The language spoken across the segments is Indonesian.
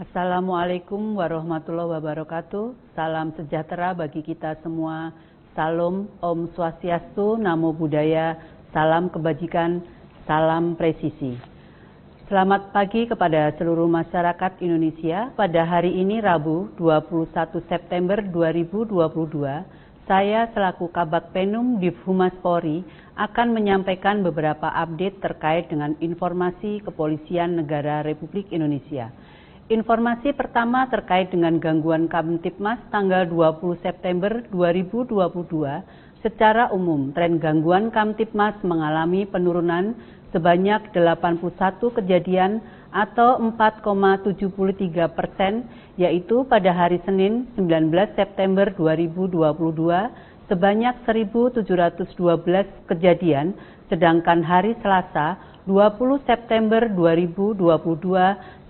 Assalamualaikum warahmatullahi wabarakatuh. Salam sejahtera bagi kita semua. Salam, Om Swastiastu, Namo Buddhaya, salam kebajikan, salam presisi. Selamat pagi kepada seluruh masyarakat Indonesia. Pada hari ini Rabu 21 September 2022, saya selaku Kabag Penum Div Humas Polri akan menyampaikan beberapa update terkait dengan informasi Kepolisian Negara Republik Indonesia. Informasi pertama terkait dengan gangguan Kamtibmas tanggal 20 September 2022. Secara umum, tren gangguan Kamtibmas mengalami penurunan sebanyak 81 kejadian atau 4,73%, yaitu pada hari Senin 19 September 2022 sebanyak 1.712 kejadian, sedangkan hari Selasa 20 September 2022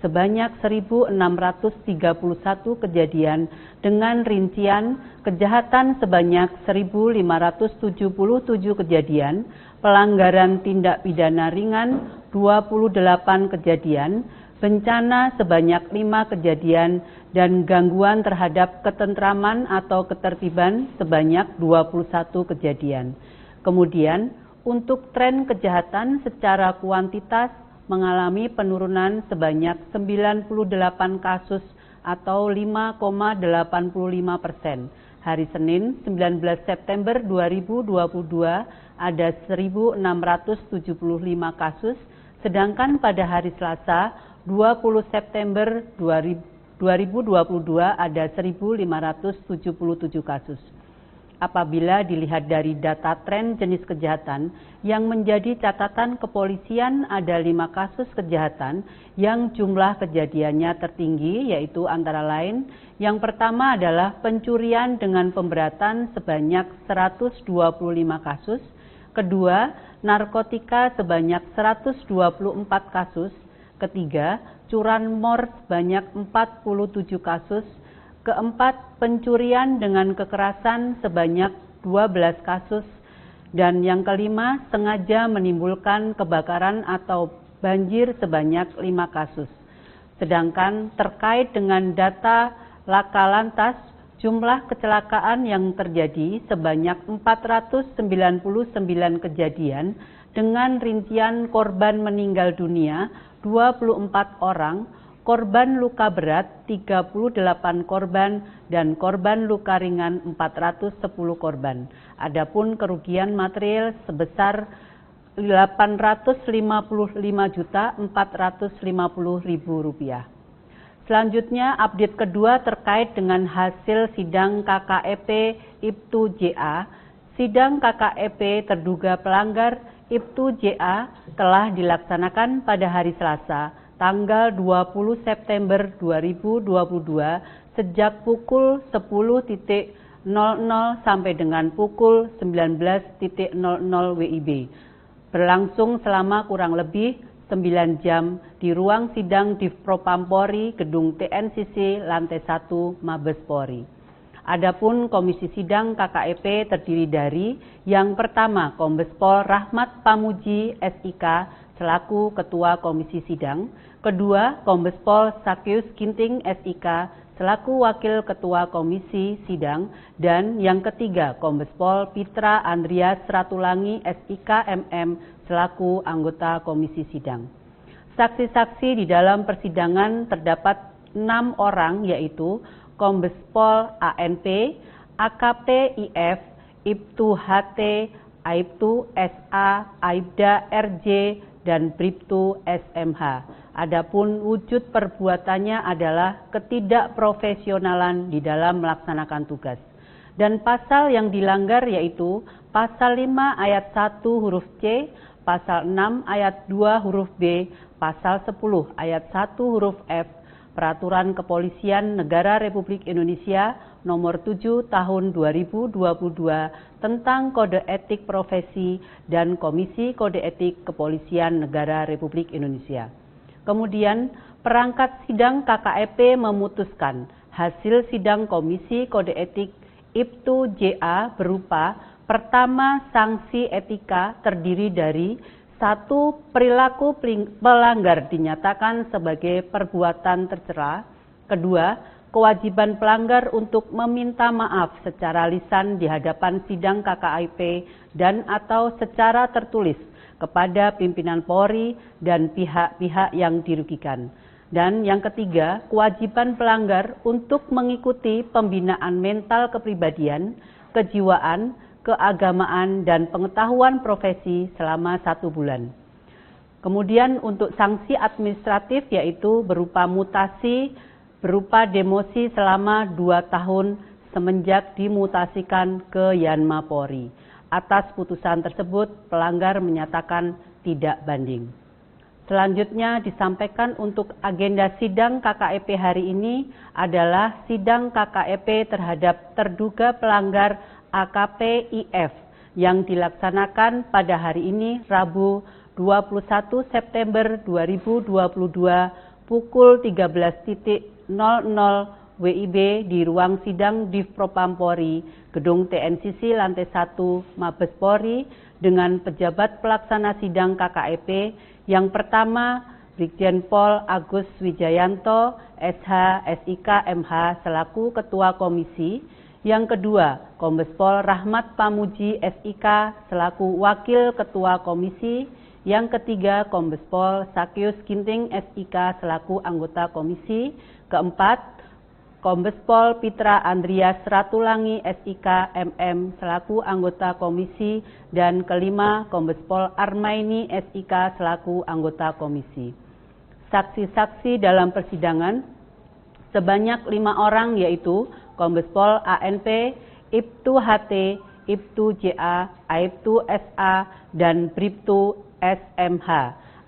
sebanyak 1.631 kejadian dengan rincian kejahatan sebanyak 1.577 kejadian, pelanggaran tindak pidana ringan 28 kejadian, bencana sebanyak 5 kejadian, dan gangguan terhadap ketentraman atau ketertiban sebanyak 21 kejadian. Kemudian, untuk tren kejahatan secara kuantitas mengalami penurunan sebanyak 98 kasus atau 5,85%. Hari Senin 19 September 2022 ada 1.675 kasus, sedangkan pada hari Selasa 20 September 2022 ada 1.577 kasus. Apabila dilihat dari data tren jenis kejahatan, yang menjadi catatan kepolisian ada 5 kasus kejahatan yang jumlah kejadiannya tertinggi, yaitu antara lain yang pertama adalah pencurian dengan pemberatan sebanyak 125 kasus, kedua narkotika sebanyak 124 kasus, ketiga curanmor sebanyak 47 kasus, keempat, pencurian dengan kekerasan sebanyak 12 kasus, dan yang kelima, sengaja menimbulkan kebakaran atau banjir sebanyak 5 kasus. Sedangkan terkait dengan data laka lantas, jumlah kecelakaan yang terjadi sebanyak 499 kejadian dengan rincian korban meninggal dunia 24 orang, korban luka berat 38 korban, dan korban luka ringan 410 korban. Adapun kerugian material sebesar Rp855.450.000. Selanjutnya, update kedua terkait dengan hasil sidang KKEP Ibtu JA. Sidang KKEP terduga pelanggar Ibtu JA telah dilaksanakan pada hari Selasa, tanggal 20 September 2022 sejak pukul 10.00 sampai dengan pukul 19.00 WIB. Berlangsung selama kurang lebih 9 jam di ruang sidang Div Propam Polri, Gedung TNCC, Lantai 1, Mabes Polri. Adapun komisi sidang KKEP terdiri dari yang pertama Kombes Pol Rahmat Pamuji SIK selaku Ketua Komisi Sidang, kedua Kombes Pol Sakyus Ginting SIK selaku Wakil Ketua Komisi Sidang, dan yang ketiga Kombes Pol Pitra Andreas Ratulangi SIK MM selaku anggota Komisi Sidang. Saksi-saksi di dalam persidangan terdapat 6 orang, yaitu Kombes Pol ANP, AKP IF, Ibtu HT, Aibtu SA, Aibda RJ, dan Bribtu SMH. Adapun wujud perbuatannya adalah ketidakprofesionalan di dalam melaksanakan tugas. Dan pasal yang dilanggar yaitu pasal 5 ayat 1 huruf C, pasal 6 ayat 2 huruf B, pasal 10 ayat 1 huruf F, Peraturan Kepolisian Negara Republik Indonesia Nomor 7 Tahun 2022 tentang Kode Etik Profesi dan Komisi Kode Etik Kepolisian Negara Republik Indonesia. Kemudian, perangkat sidang KKEP memutuskan hasil sidang Komisi Kode Etik Ibtu JA berupa pertama, sanksi etika terdiri dari 1. Perilaku pelanggar dinyatakan sebagai perbuatan tercela. Kedua, kewajiban pelanggar untuk meminta maaf secara lisan di hadapan sidang KKIP dan atau secara tertulis kepada pimpinan Polri dan pihak-pihak yang dirugikan. Dan yang ketiga, kewajiban pelanggar untuk mengikuti pembinaan mental kepribadian, kejiwaan, keagamaan, dan pengetahuan profesi selama 1 bulan. Kemudian untuk sanksi administratif yaitu berupa mutasi, berupa demosi selama 2 tahun semenjak dimutasikan ke Yanma Polri. Atas putusan tersebut, pelanggar menyatakan tidak banding. Selanjutnya disampaikan untuk agenda sidang KKEP hari ini adalah sidang KKEP terhadap terduga pelanggar AKP IF yang dilaksanakan pada hari ini Rabu 21 September 2022 pukul 13.00 WIB di ruang sidang Div Propam Polri, Gedung TNCC lantai 1 Mabes Polri dengan pejabat pelaksana sidang KKEP. Yang pertama, Brigjen Pol Agus Wijayanto, SH, SIK, MH selaku Ketua Komisi. Yang kedua, Kombes Pol Rahmat Pamuji, SIK selaku Wakil Ketua Komisi. Yang ketiga, Kombes Pol Sakyus Ginting, SIK selaku Anggota Komisi. Keempat, Kombes Pol Pitra Andrias Ratulangi, SIK, MM selaku Anggota Komisi. Dan kelima, Kombes Pol Armaini, SIK selaku Anggota Komisi. Saksi-saksi dalam persidangan sebanyak 5 orang yaitu Kombes Pol ANP, Ibtu HT, Ibtu JA, Aibtu SA, dan Bribtu SMH.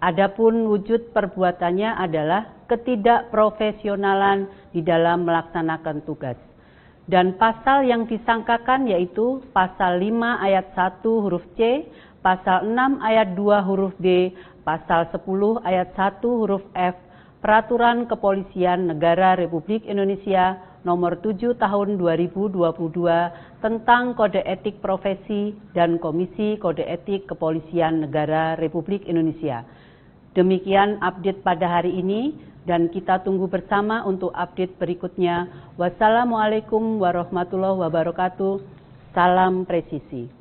Adapun wujud perbuatannya adalah ketidakprofesionalan di dalam melaksanakan tugas. Dan pasal yang disangkakan yaitu pasal 5 ayat 1 huruf C, pasal 6 ayat 2 huruf D, pasal 10 ayat 1 huruf F, Peraturan Kepolisian Negara Republik Indonesia Nomor 7 Tahun 2022 tentang Kode Etik Profesi dan Komisi Kode Etik Kepolisian Negara Republik Indonesia. Demikian update pada hari ini dan kita tunggu bersama untuk update berikutnya. Wassalamualaikum warahmatullahi wabarakatuh. Salam presisi.